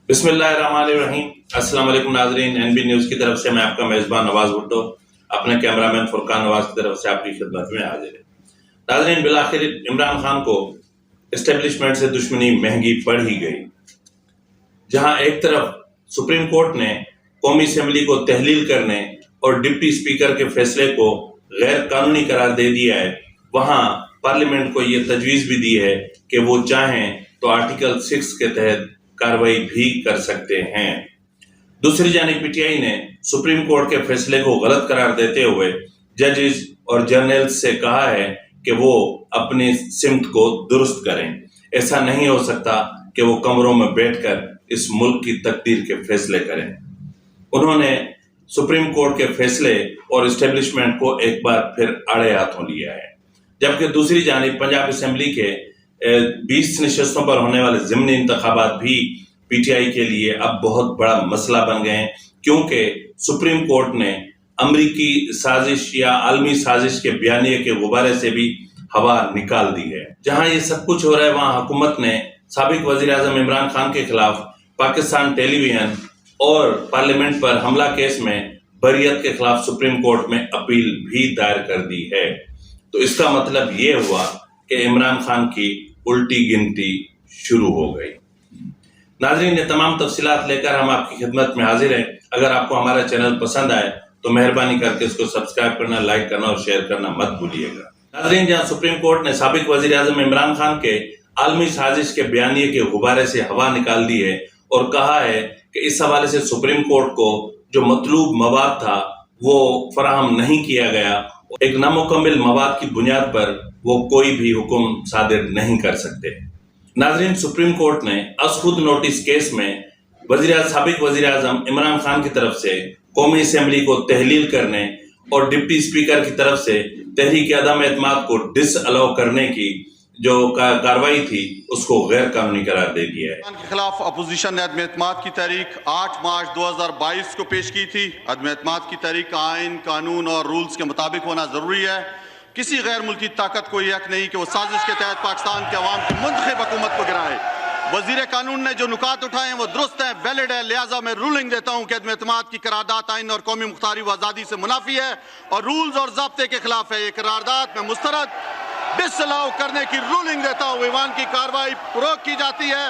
बिस्मिल्लाहिर्रहमानिर्रहीम। अस्सलाम वालेकुम नाजरीन, एनबी न्यूज़ की तरफ से मैं आपका मेज़बान नवाज भुट्टो अपने कैमरामैन फुरकान नवाज की तरफ से आपकी खिदमत में हाजिर है। नाजरीन, बिलाखिर इमरान खान को एस्टेब्लिशमेंट से दुश्मनी महंगी पड़ ही गई। जहां एक तरफ सुप्रीम कोर्ट ने कौमी असेंबली को तहलील करने और डिप्टी स्पीकर के फैसले को गैर कानूनी करार दे दिया है, वहां पार्लियामेंट को ये तजवीज़ भी दी है कि वो चाहें तो आर्टिकल 6 के तहत कार्रवाई भी कर सकते हैं। दूसरी जानिब पीटीआई ने सुप्रीम कोर्ट के फैसले को गलत करार देते हुए जजेस और जर्नल्स से कहा है कि वो अपनी सिमत को दुरुस्त करें। ऐसा नहीं हो सकता कि वो कमरों में बैठकर इस मुल्क की तकदीर के फैसले करें। उन्होंने सुप्रीम कोर्ट के फैसले और एस्टेब्लिशमेंट को एक बार फिर आड़े हाथों लिया है। जबकि दूसरी जानिब पंजाब असेंबली के 20 नशस्तों पर होने वाले ज़िमनी इंतखाबात भी पीटीआई के लिए अब बहुत बड़ा मसला बन गए हैं, क्योंकि सुप्रीम कोर्ट ने अमरीकी साजिश या आलमी साजिश के बयानिए के गुब्बारे से भी हवा निकाल दी है। जहां ये सब कुछ हो रहा है, वहां हुकूमत ने साबिक वजीर आजम इमरान खान के खिलाफ पाकिस्तान टेलीविजन और पार्लियामेंट पर हमला केस में बरियत के खिलाफ सुप्रीम कोर्ट में अपील भी दायर कर दी है। तो इसका मतलब ये हुआ कि इमरान खान की उल्टी गिनती शुरू हो गई। नाजरीन, ये तमाम तफसीलात लेकर हम आपकी खिदमत में हाजिर हैं। अगर आपको हमारा चैनल पसंद आए तो मेहरबानी करके इसको सब्सक्राइब करना, लाइक करना और शेयर करना मत भूलिएगा। नाजरीन, जहां सुप्रीम कोर्ट ने साबिक वजीर आजम इमरान खान के आलमी साजिश के बयानिए के गुब्बारे से हवा निकाल दी है और कहा है कि इस हवाले से सुप्रीम कोर्ट को जो मतलूब मवाद था वो फराहम नहीं किया गया, एक नामुकम्मल मवाद की बुनियाद पर वो कोई भी हुक्म सादिर नहीं कर सकते। नाजरीन, सुप्रीम कोर्ट ने अज खुद नोटिस केस में साबिक वजीर आजम इमरान खान की तरफ से कौमी असेंबली को तहलील करने और डिप्टी स्पीकर की तरफ से तहरीक अदम एतमाद को डिसअलाउ करने की जो कार्रवाई थी उसको गैर कानूनी करार दे दिया है। के खिलाफ अपोजिशन ने अदम एतमाद की तारीख 8 मार्च 2022 को पेश की थी। अदम एतमाद की तारीख आइन, कानून और रूल्स के मुताबिक होना जरूरी है। किसी गैर मुल्की ताकत को यह हक नहीं कि वो साजिश के तहत पाकिस्तान के अवाम की मुंतखब हुकूमत को गिराए। वजीर कानून ने जो नुकात उठाए हैं वो दुरुस्त है, वैलिड है। लिहाजा मैं रूलिंग देता हूँ कि अदम एतमाद की करारदाद आइन और कौमी मुख्तारी व आज़ादी से मुनाफी है और रूल्स और ज़ाब्ते के खिलाफ है। ये करारदाद में मुस्तरद डिसअलाउ करने की रूलिंग देता हूँ। ईवान की कार्रवाई रोक की जाती है।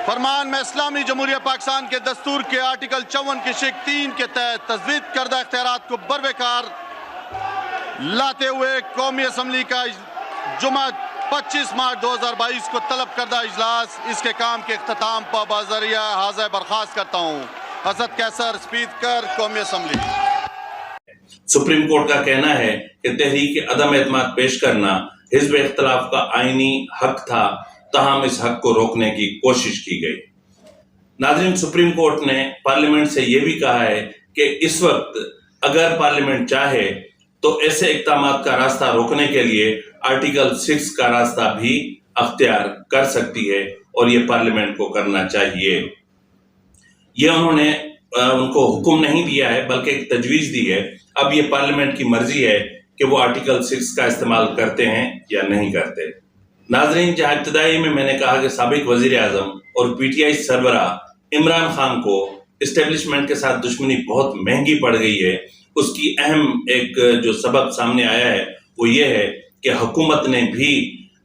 फरमान में इस्लामी जमहूरिया पाकिस्तान के दस्तूर के आर्टिकल 54 की शिक 3 के तहत तजवीज़ करदा इख्तियारात को बरवेकार लाते हुए कौमी असम्बली का जुमा 25 मार्च 2022 को तलब करदा इजलास इसके काम के इख्तिताम पर बाज़रिया हाज़िर बर्खास्त करता हूँ। हज़रत कैसर, स्पीकर कौमी असम्बली। सुप्रीम कोर्ट का कहना है कि तहरीक अदम एतमाद पेश करना हिज़्ब इख्तिलाफ का आईनी हक था, तहम इस हक को रोकने की कोशिश की गई। नाज़रीन, सुप्रीम कोर्ट ने पार्लियामेंट से यह भी कहा है कि इस वक्त अगर पार्लियामेंट चाहे तो ऐसे इक़दामात का रास्ता रोकने के लिए आर्टिकल 6 का रास्ता भी अख्तियार कर सकती है और ये पार्लियामेंट को करना चाहिए। ये उन्होंने उनको हुक्म नहीं दिया है बल्कि एक तजवीज़ दी है। अब ये पार्लियामेंट की मर्जी है कि वो आर्टिकल 6 का इस्तेमाल करते हैं या नहीं करते। नाजरीन, जहाँ इब्तिदाई में मैंने कहा कि साबिक वजीर आजम और पीटीआई सरबरा इमरान खान को इस्टेब्लिशमेंट के साथ दुश्मनी बहुत महंगी पड़ गई है, उसकी अहम एक जो सबब सामने आया है वो ये है कि हुकूमत ने भी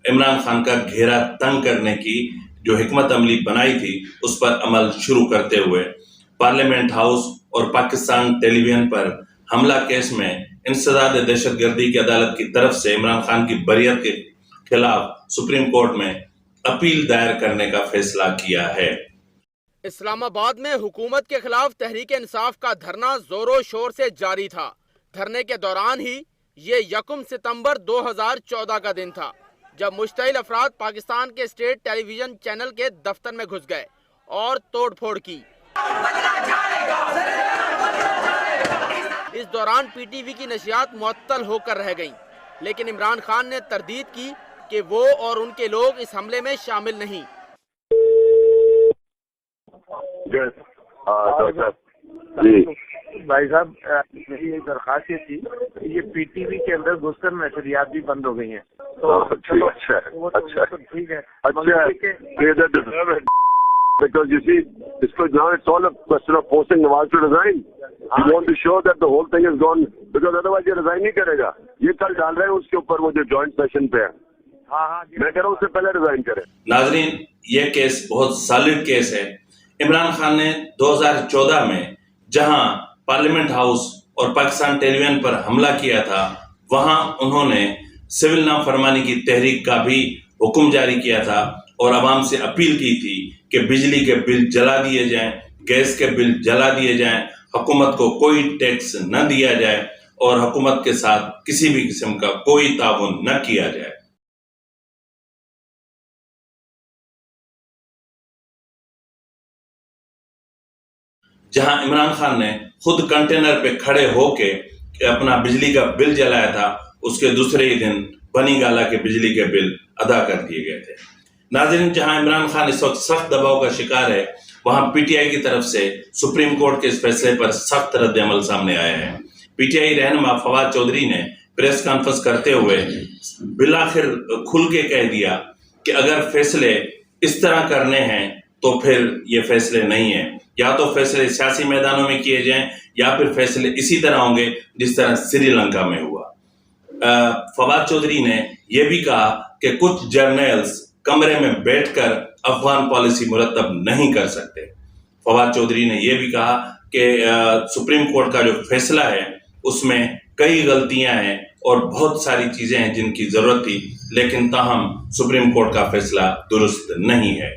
इमरान खान का घेरा तंग करने की जो हिकमत अमली बनाई थी उस पर अमल शुरू करते हुए पार्लियामेंट हाउस और पाकिस्तान टेलीविजन पर हमला केस में इंसदाद दहशतगर्दी की अदालत की तरफ से इमरान खान की बरियत के खिलाफ सुप्रीम कोर्ट में अपील दायर करने का फैसला किया है। इस्लामाबाद में हुकूमत के खिलाफ तहरीक इंसाफ का धरना जोरों शोर से जारी था। धरने के दौरान ही ये 1 सितंबर 2014 का दिन था जब मुश्तइल अफराद पाकिस्तान के स्टेट टेलीविजन चैनल के दफ्तर में घुस गए और तोड़फोड़ की। इस दौरान पीटीवी की नशियात मुअत्तल होकर रह गईं, लेकिन इमरान खान ने तरदीद की कि वो और उनके लोग इस हमले में शामिल नहीं। भाई साहब, मेरी एक दरखास्त ये थी, ये पीटीवी के अंदर घुसकर नशरियात भी बंद हो गई हैं। तो अच्छा वो तो ठीक है। अच्छा Because you see, now it's all a question of forcing Nawaz to resign. You want to show that the whole thing is gone, because otherwise ये resign नहीं करेगा. ये कल डाल रहे हैं उसके ऊपर वो जो joint session पे है. मैं कह रहा हूँ उससे पहले resign करे. नाजरीन, ये केस बहुत सॉलिड केस है। इमरान खान ने 2014 में जहां पार्लियामेंट हाउस और पाकिस्तान टेलीविजन पर हमला किया था, वहां उन्होंने सिविल नाफरमानी की तहरीक का भी हुक्म जारी किया था और आवाम से अपील की थी कि बिजली के बिल जला दिए जाएं, गैस के बिल जला दिए जाएं, हुकूमत को कोई टैक्स न दिया जाए और हुकूमत के साथ किसी भी किस्म का कोई ताउन न किया जाए। जहां इमरान खान ने खुद कंटेनर पे खड़े होके अपना बिजली का बिल जलाया था, उसके दूसरे ही दिन बनी गाला के बिजली के बिल अदा कर दिए गए थे। नाज़रीन, जहां इमरान खान इस वक्त सख्त दबाव का शिकार है, वहां पीटीआई की तरफ से सुप्रीम कोर्ट के इस फैसले पर सख्त रद्द अमल सामने आया है। पीटीआई रहनुमा फवाद चौधरी ने प्रेस कॉन्फ्रेंस करते हुए बिलाखिर खुल के कह दिया कि अगर फैसले इस तरह करने हैं तो फिर ये फैसले नहीं है, या तो फैसले सियासी मैदानों में किए जाएं या फिर फैसले इसी तरह होंगे जिस तरह श्रीलंका में हुआ। फवाद चौधरी ने यह भी कहा कि कुछ जर्नल्स कमरे में बैठकर अफगान पॉलिसी मुरतब नहीं कर सकते। फवाद चौधरी ने यह भी कहा कि सुप्रीम कोर्ट का जो फैसला है उसमें कई गलतियां हैं और बहुत सारी चीजें हैं जिनकी जरूरत थी, लेकिन ताहम सुप्रीम कोर्ट का फैसला दुरुस्त नहीं है।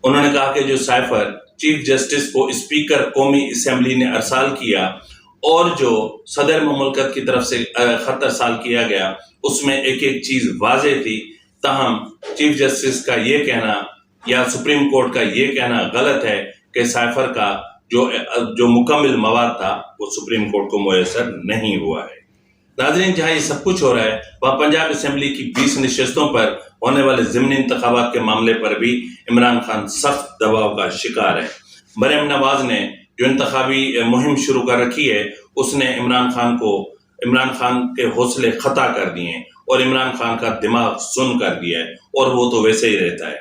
उन्होंने कहा कि जो साइफर चीफ जस्टिस को स्पीकर कौमी असेंबली ने अरसाल किया और जो सदर मुमलकत की तरफ से खत अरसाल किया गया, उसमें एक एक चीज वाज़ेह थी, ताहम चीफ जस्टिस का ये कहना या सुप्रीम कोर्ट का ये कहना गलत है कि साइफर का जो मुकम्मल मवाद था वो सुप्रीम कोर्ट को मुयसर नहीं हुआ है। नाज़रीन, जहाँ ये सब कुछ हो रहा है, वहाँ पंजाब असेंबली की 20 नशस्तों पर होने वाले ज़िमनी इंतखाबात के मामले पर भी इमरान खान सख्त दबाव का शिकार है। मरियम नवाज ने जो इंतखाबी मुहिम शुरू कर रखी है, उसने इमरान खान के हौसले खता कर दिए हैं और इमरान खान का दिमाग सुन कर दिया है, और वो तो वैसे ही रहता है।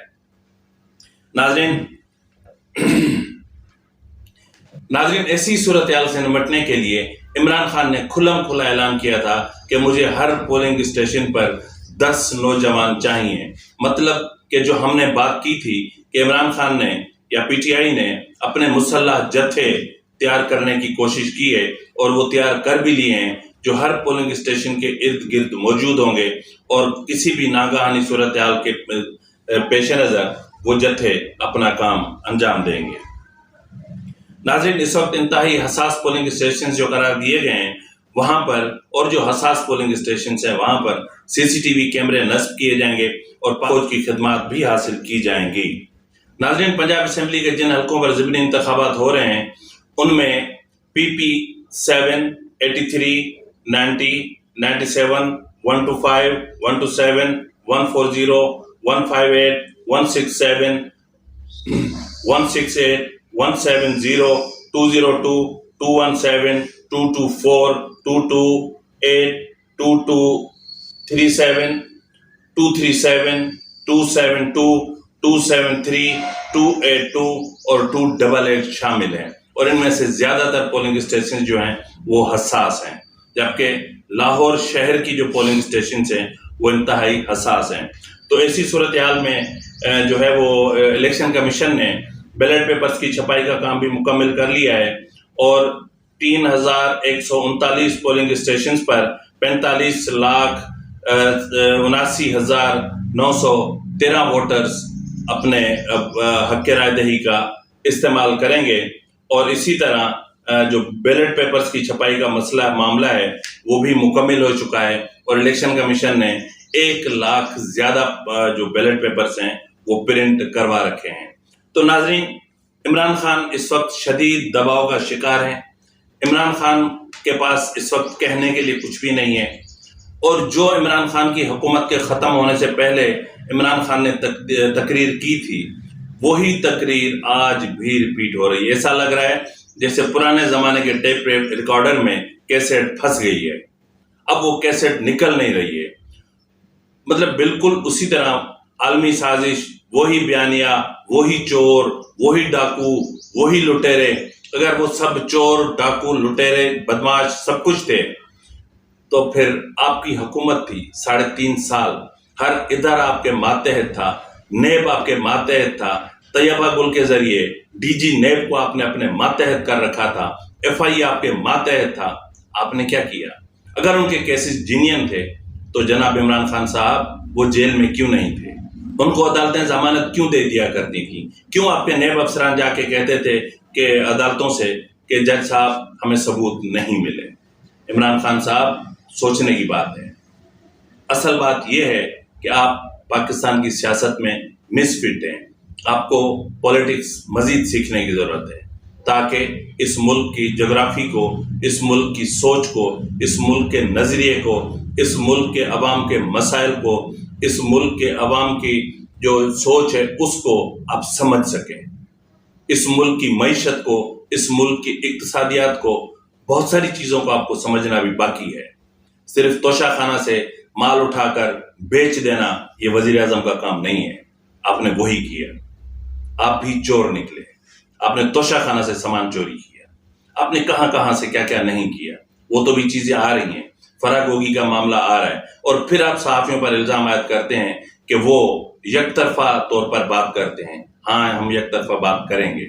नाज़रीन, ऐसी सूरत हाल से निपटने के लिए इमरान खान ने खुल्लम खुला ऐलान किया था कि मुझे हर पोलिंग स्टेशन पर 10 नौजवान चाहिए। मतलब कि जो हमने बात की थी कि इमरान खान ने या पीटीआई ने अपने मुसल्लह जत्थे तैयार करने की कोशिश की है और वो तैयार कर भी लिए हैं, जो हर पोलिंग स्टेशन के इर्द गिर्द मौजूद होंगे और किसी भी नागहानी सूरत हाल के पेश नज़र वो जत्थे अपना काम अंजाम देंगे। नाज़रीन, इस वक्त इंतहाई हसास पोलिंग स्टेशन जो करार दिए गए हैं, वहां पर और जो हसास पोलिंग स्टेशन हैं वहां पर सीसीटीवी कैमरे नस्ब किए जाएंगे और फौज की खिदमात भी हासिल की जाएंगी। नाज़रीन, पंजाब असेंबली के जिन हल्कों पर ज़िमनी इंतखाबात हो रहे हैं उनमें PP 7, 83, 90, 97, 125, 127, 140, 158, 167, 168, 170, 202, 217, 224, 228, 2237, 237, 272, 273, 282 और 288 शामिल हैं, और इनमें से ज्यादातर पोलिंग स्टेशन जो हैं वो हसास हैं, जबकि लाहौर शहर की जो पोलिंग स्टेशन हैं वो इंतहाई हसास हैं। तो ऐसी सूरत हाल में जो है वो इलेक्शन कमीशन ने बैलेट पेपर्स की छपाई का काम भी मुकम्मल कर लिया है और 3139 पोलिंग स्टेशन पर 45,79,913 वोटर्स अपने हक राय दही का इस्तेमाल करेंगे। और इसी तरह जो बैलेट पेपर्स की छपाई का मामला है वो भी मुकम्मल हो चुका है और इलेक्शन कमीशन ने 1 लाख ज्यादा जो बैलेट पेपर्स हैं वो प्रिंट करवा रखे हैं। तो नाजरीन, इमरान खान इस वक्त शदीद दबाव का शिकार है। इमरान खान के पास इस वक्त कहने के लिए कुछ भी नहीं है, और जो इमरान खान की हुकूमत के ख़त्म होने से पहले इमरान खान ने तकरीर की थी, वही तकरीर आज भी रिपीट हो रही है। ऐसा लग रहा है जैसे पुराने ज़माने के टेप रिकॉर्डर में कैसेट फंस गई है, अब वो कैसेट निकल नहीं रही है। मतलब बिल्कुल उसी तरह आलमी साजिश, वही बयानिया, वही चोर, वही डाकू, वही लुटेरे, अगर वो सब चोर, डाकू, लुटेरे, बदमाश सब कुछ थे तो फिर आपकी हुकूमत थी 3.5 साल, हर इधर आपके मातहत था, नेब आपके मातहत था, तैयबा गुल के जरिए डीजी नेब को आपने अपने मातहत कर रखा था, FI आपके मातहत था। आपने क्या किया? अगर उनके केसेस जीनियन थे तो जनाब इमरान खान साहब वो जेल में क्यों नहीं थे? उनको अदालतें जमानत क्यों दे दिया करती थी? क्यों आपके नेब अफसरान जाके कहते थे कि अदालतों से कि जज साहब हमें सबूत नहीं मिले? इमरान खान साहब सोचने की बात है। असल बात यह है कि आप पाकिस्तान की सियासत में मिसफिट हैं। आपको पॉलिटिक्स मजीद सीखने की जरूरत है ताकि इस मुल्क की जोग्राफी को, इस मुल्क की सोच को, इस मुल्क के नजरिए को, इस मुल्क के अवाम के मसाइल को, इस मुल्क के अवाम की जो सोच है उसको आप समझ सकें। इस मुल्क की मईशत को, इस मुल्क की इक्तिसादियात को, बहुत सारी चीजों को आपको समझना भी बाकी है। सिर्फ तोशाखाना से माल उठाकर बेच देना ये वजीर आजम का काम नहीं है। आपने वही किया। आप भी चोर निकले। आपने तोशाखाना से सामान चोरी किया। आपने कहां कहां से क्या क्या नहीं किया, वो तो भी चीजें आ रही हैं। फराग होगी का मामला आ रहा है और फिर आप सहाफियों पर इल्जाम आयद करते हैं कि वो यकतरफा तौर पर बात करते हैं। हाँ, हम यकतरफा बात करेंगे।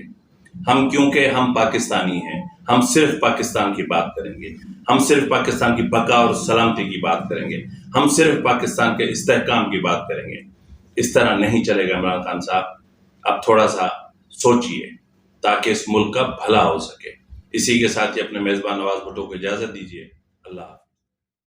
हम क्योंकि हम पाकिस्तानी हैं, हम सिर्फ पाकिस्तान की बात करेंगे। हम सिर्फ पाकिस्तान की बका और सलामती की बात करेंगे। हम सिर्फ पाकिस्तान के इस्तेहकाम की बात करेंगे। इस तरह नहीं चलेगा इमरान खान साहब। आप थोड़ा सा सोचिए ताकि इस मुल्क का भला हो सके। इसी के साथ ही अपने मेजबान नवाज भुट्टो को इजाजत दीजिए। अल्लाह।